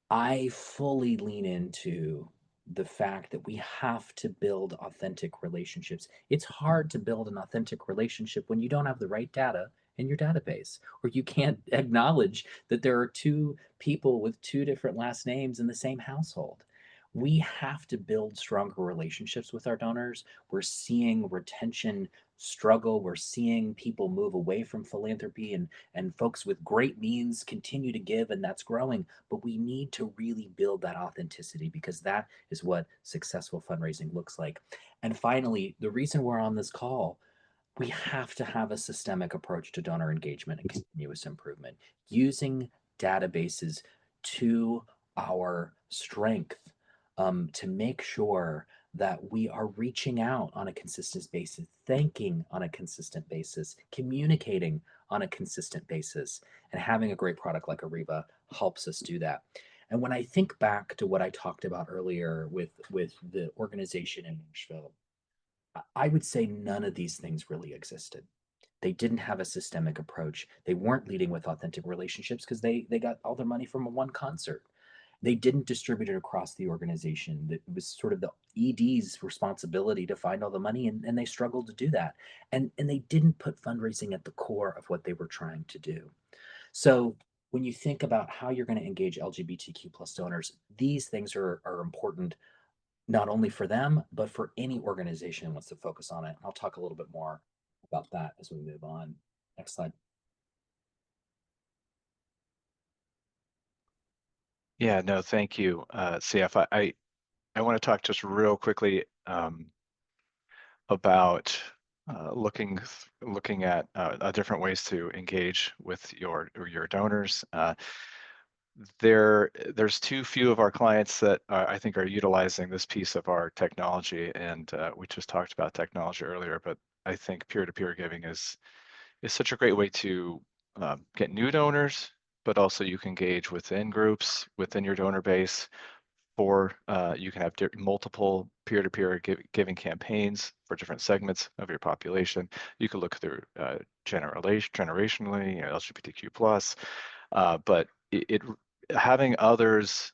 I fully lean into the fact that we have to build authentic relationships. It's hard to build an authentic relationship when you don't have the right data in your database, or you can't acknowledge that there are two people with two different last names in the same household. We have to build stronger relationships with our donors. We're seeing retention struggle. We're seeing people move away from philanthropy, and folks with great means continue to give, and that's growing. But we need to really build that authenticity because that is what successful fundraising looks like. And finally, the reason we're on this call, we have to have a systemic approach to donor engagement and continuous improvement, using databases to our strength, to make sure that we are reaching out on a consistent basis, thanking on a consistent basis, communicating on a consistent basis, and having a great product like Ariva helps us do that. And when I think back to what I talked about earlier with the organization in Nashville, I would say none of these things really existed. They didn't have a systemic approach. They weren't leading with authentic relationships because they got all their money from one concert. They didn't distribute it across the organization. It was sort of the ED's responsibility to find all the money, and they struggled to do that. And they didn't put fundraising at the core of what they were trying to do. So when you think about how you're going to engage LGBTQ plus donors, these things are important not only for them, but for any organization who wants to focus on it. I'll talk a little bit more about that as we move on. Next slide. Yeah, no, thank you, CF. I want to talk just real quickly about looking at different ways to engage with your donors. There's too few of our clients that I think are utilizing this piece of our technology, and we just talked about technology earlier, but I think peer-to-peer giving is such a great way to get new donors, but also you can engage within groups, within your donor base, or you can have multiple peer-to-peer giving campaigns for different segments of your population. You can look through generationally, LGBTQ plus, but having others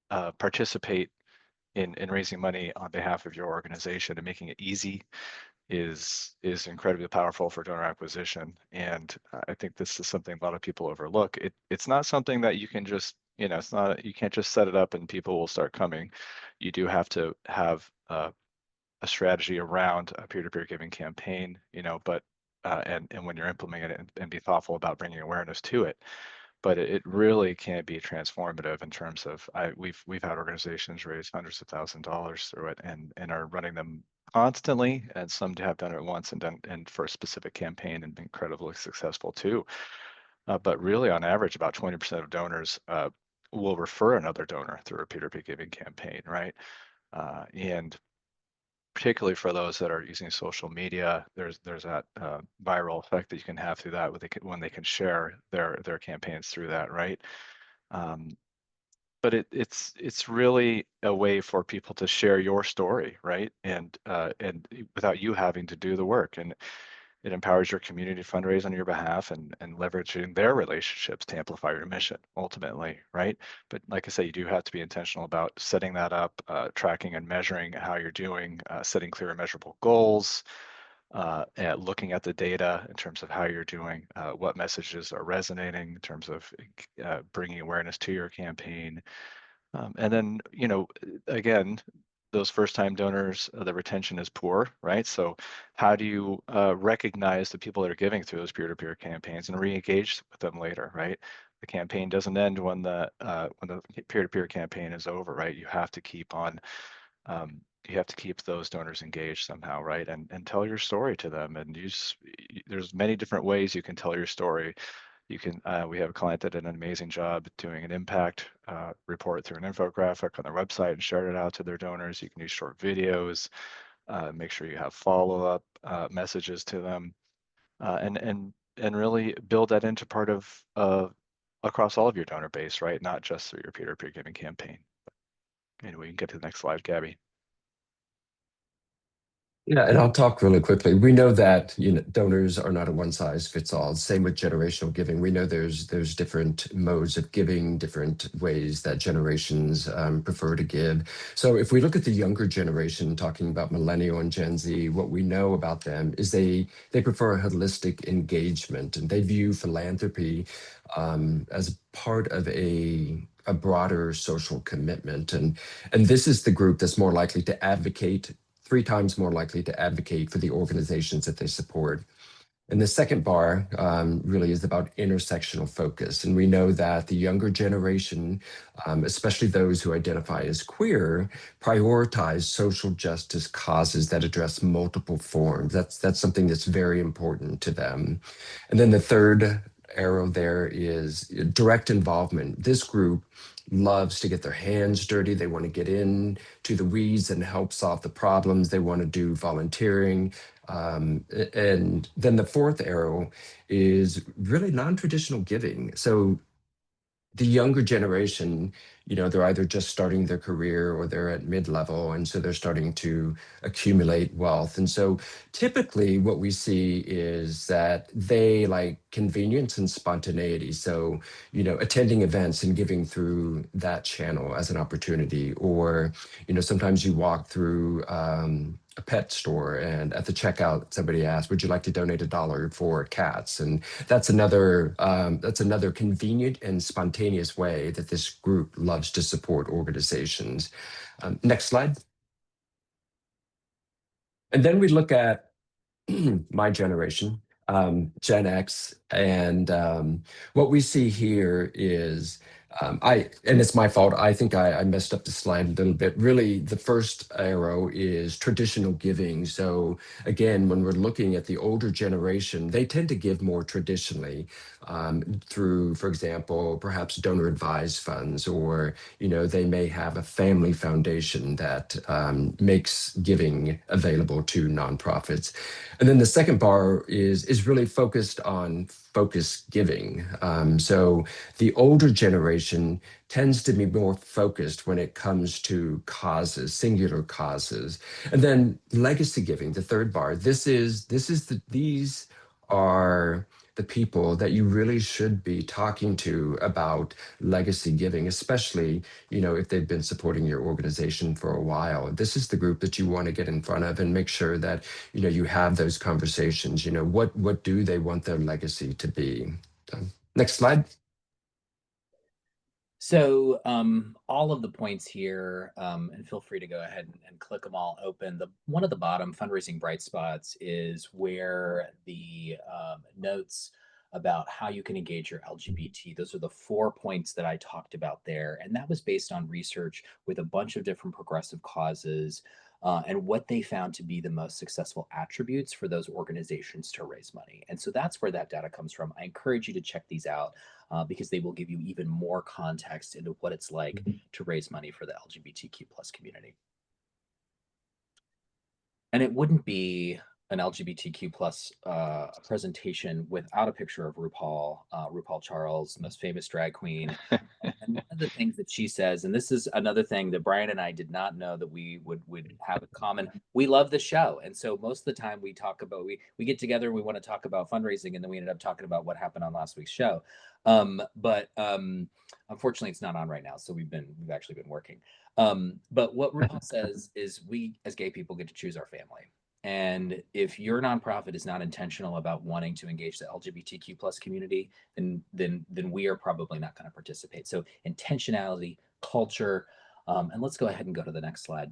participate in raising money on behalf of your organization and making it easy is incredibly powerful for donor acquisition. And I think this is something a lot of people overlook. It's not something that you can just, you can't just set it up and people will start coming. You do have to have a strategy around a peer-to-peer giving campaign, but and when you're implementing it and be thoughtful about bringing awareness to it. But it really can be transformative in terms of we've had organizations raise hundreds of $1,000s through it and are running them constantly, and some have done it once and for a specific campaign and been incredibly successful too. But really, on average, about 20% of donors will refer another donor through a peer-to-peer giving campaign, right? And particularly for those that are using social media, there's that viral effect that you can have through that when they can share their campaigns through that, right? But it's really a way for people to share your story, right? And without you having to do the work, and it empowers your community to fundraise on your behalf and leveraging their relationships to amplify your mission ultimately, right? But like I say, you do have to be intentional about setting that up, tracking and measuring how you're doing, setting clear and measurable goals, and looking at the data in terms of how you're doing, what messages are resonating in terms of bringing awareness to your campaign. And then, again, those first-time donors, the retention is poor, right? So how do you recognize the people that are giving through those peer-to-peer campaigns and re-engage with them later, right? The campaign doesn't end when the peer-to-peer campaign is over, right? You have to keep on, you have to keep those donors engaged somehow, right? And tell your story to them. And there's many different ways you can tell your story. You can, we have a client that did an amazing job doing an impact report through an infographic on their website and shared it out to their donors. You can use short videos. make sure you have follow-up messages to them, and really build that into part of across all of your donor base, right? Not just through your peer-to-peer giving campaign. Anyway, you can get to the next slide, Gabby. Yeah, and I'll talk really quickly. We know that donors are not a one size fits all. Same with generational giving. We know there's different modes of giving, different ways that generations prefer to give. So if we look at the younger generation, talking about millennial and Gen Z, what we know about them is they prefer a holistic engagement, and they view philanthropy as part of a broader social commitment. And this is the group that's more likely to advocate, 3 times more likely to advocate for the organizations that they support. And the second bar really is about intersectional focus. And we know that the younger generation, especially those who identify as queer, prioritize social justice causes that address multiple forms. That's something that's very important to them. And then the third arrow there is direct involvement. This group loves to get their hands dirty. They want to get in to the weeds and help solve the problems. They want to do volunteering. And then the fourth arrow is really non-traditional giving. So the younger generation, they're either just starting their career or they're at mid-level, and so they're starting to accumulate wealth. And so typically what we see is that they like convenience and spontaneity. So, attending events and giving through that channel as an opportunity, or, sometimes you walk through a pet store, and at the checkout, somebody asks, "Would you like to donate $1 for cats?" And that's another convenient and spontaneous way that this group loves to support organizations. Next slide. And then we look at my generation, Gen X, and what we see here is and it's my fault. I think I messed up the slide a little bit. Really, the first arrow is traditional giving. So again, when we're looking at the older generation, they tend to give more traditionally through, for example, perhaps donor advised funds, or they may have a family foundation that makes giving available to nonprofits. And then the second bar is really focused on focused giving. So the older generation tends to be more focused when it comes to causes, singular causes. And then legacy giving, the third bar. These are the people that you really should be talking to about legacy giving, especially if they've been supporting your organization for a while. This is the group that you want to get in front of and make sure that you have those conversations. What do they want their legacy to be? Next slide. So all of the points here, and feel free to go ahead and click them all open. The one at the bottom, fundraising bright spots, is where the notes about how you can engage your LGBT. Those are the 4 points that I talked about there. And that was based on research with a bunch of different progressive causes and what they found to be the most successful attributes for those organizations to raise money. And so that's where that data comes from. I encourage you to check these out because they will give you even more context into what it's like to raise money for the LGBTQ plus community. And it wouldn't be an LGBTQ plus presentation without a picture of RuPaul Charles, most famous drag queen. And one of the things that she says, and this is another thing that Brian and I did not know that we would have in common. We love the show. And so most of the time we talk about, we get together, we want to talk about fundraising, and then we ended up talking about what happened on last week's show. But unfortunately it's not on right now. So we've actually been working. But what RuPaul says is we as gay people get to choose our family. And if your nonprofit is not intentional about wanting to engage the LGBTQ plus community, then we are probably not going to participate. So intentionality, culture, and let's go ahead and go to the next slide.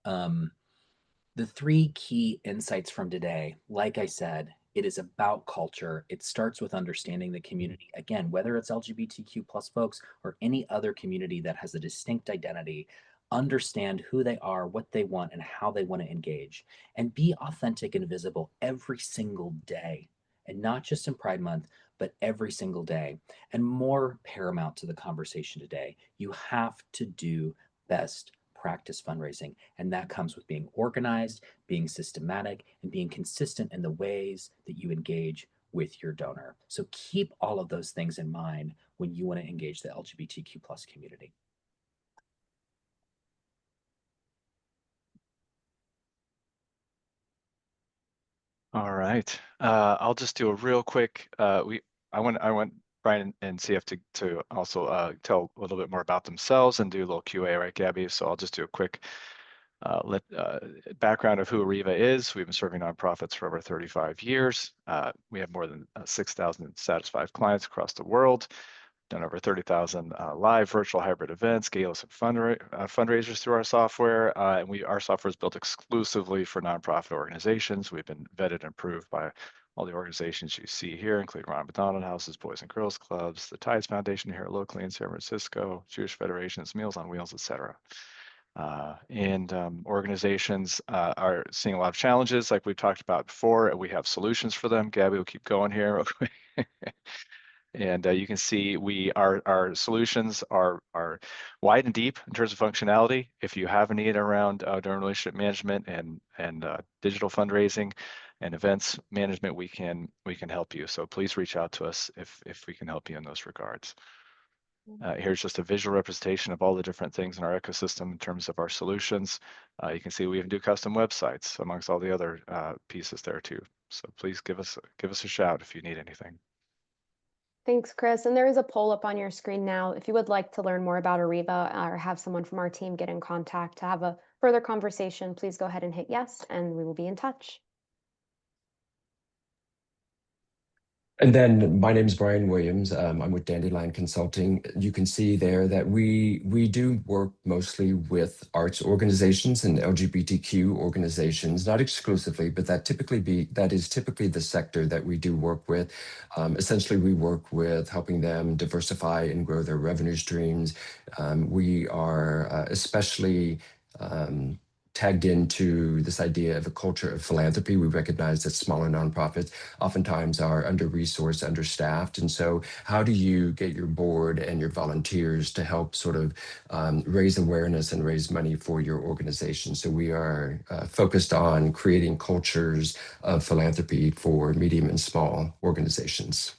The 3 key insights from today, like I said, it is about culture. It starts with understanding the community. Again, whether it's LGBTQ plus folks or any other community that has a distinct identity, understand who they are, what they want, and how they want to engage. And be authentic and visible every single day. And not just in Pride Month, but every single day. And more paramount to the conversation today, you have to do best practice fundraising. And that comes with being organized, being systematic, and being consistent in the ways that you engage with your donor. So keep all of those things in mind when you want to engage the LGBTQ plus community. All right. I'll just do a real quick. I want Brian and CF to also tell a little bit more about themselves and do a little QA, right, Gabby? So I'll just do a quick background of who Arriva is. We've been serving nonprofits for over 35 years. We have more than 6,000 satisfied clients across the world. Done over 30,000 live virtual hybrid events, galas, and fundraisers through our software. And our software is built exclusively for nonprofit organizations. We've been vetted and approved by all the organizations you see here, including Ronald McDonald Houses, Boys and Girls Clubs, the Tides Foundation here locally in San Francisco, Jewish Federations, Meals on Wheels, etc. Organizations are seeing a lot of challenges like we've talked about before, and we have solutions for them. Gabby will keep going here real quick. And you can see our solutions are wide and deep in terms of functionality. If you have a need around donor relationship management and digital fundraising and events management, we can help you. So please reach out to us if we can help you in those regards. Here's just a visual representation of all the different things in our ecosystem in terms of our solutions. You can see we even do custom websites amongst all the other pieces there too. So please give us a shout if you need anything. Thanks, Chris. And there is a poll up on your screen now. If you would like to learn more about Arriva or have someone from our team get in contact to have a further conversation, please go ahead and hit yes, and we will be in touch. And then my name is Brian Williams. I'm with Dandelion Consulting. You can see there that we do work mostly with arts organizations and LGBTQ organizations, not exclusively, but that is typically the sector that we do work with. Essentially, we work with helping them diversify and grow their revenue streams. We are especially tagged into this idea of a culture of philanthropy. We recognize that smaller nonprofits oftentimes are under-resourced, understaffed. And so how do you get your board and your volunteers to help sort of raise awareness and raise money for your organization? So we are focused on creating cultures of philanthropy for medium and small organizations.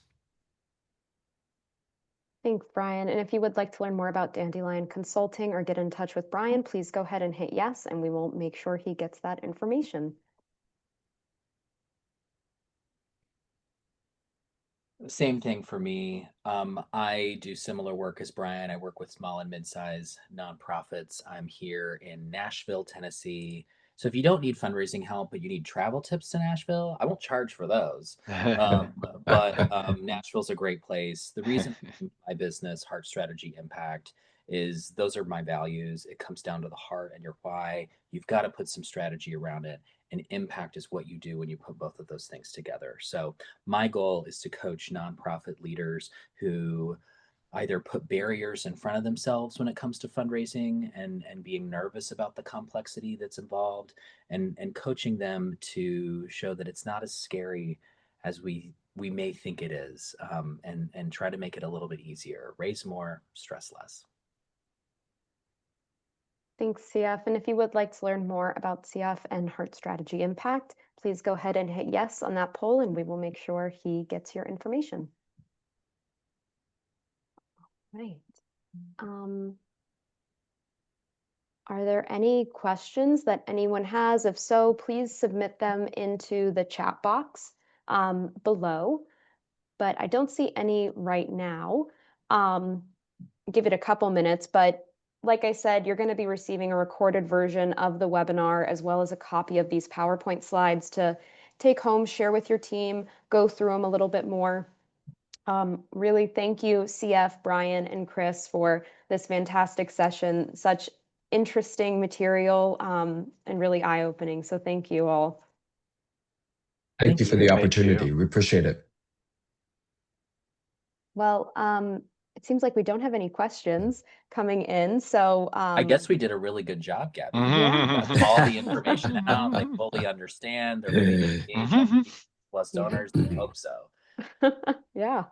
Thanks, Brian. And if you would like to learn more about Dandelion Consulting or get in touch with Brian, please go ahead and hit yes, and we will make sure he gets that information. Same thing for me. I do similar work as Brian. I work with small and mid-sized nonprofits. I'm here in Nashville, Tennessee. So if you don't need fundraising help, but you need travel tips to Nashville, I won't charge for those. But Nashville's a great place. The reason my business, Heart Strategy Impact, is those are my values. It comes down to the heart and your why. You've got to put some strategy around it. And impact is what you do when you put both of those things together. So my goal is to coach nonprofit leaders who either put barriers in front of themselves when it comes to fundraising and being nervous about the complexity that's involved, and coaching them to show that it's not as scary as we may think it is, and try to make it a little bit easier, raise more, stress less. Thanks, CF. And if you would like to learn more about CF and Heart Strategy Impact, please go ahead and hit yes on that poll, and we will make sure he gets your information. Right. Are there any questions that anyone has? If so, please submit them into the chat box below, but I don't see any right now. Give it a couple minutes, but like I said, you're going to be receiving a recorded version of the webinar as well as a copy of these PowerPoint slides to take home, share with your team, go through them a little bit more. Really, thank you, CF, Brian, and Chris, for this fantastic session. Such interesting material and really eye-opening. So thank you all. Thank you for the opportunity. We appreciate it. Well, it seems like we don't have any questions coming in. So I guess we did a really good job, Gabby. Yeah. Got all the information out. They fully understand. They're really engaged. Plus donors. I hope so. Yeah.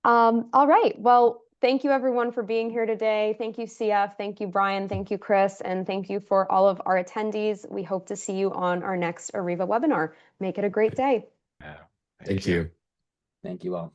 All right. Well, Thank you everyone for being here today. Thank you, CF. Thank you, Brian. Thank you, Chris. And thank you for all of our attendees. We hope to see you on our next Arriva webinar. Make it a great day. Yeah. Thank you. Thank you all.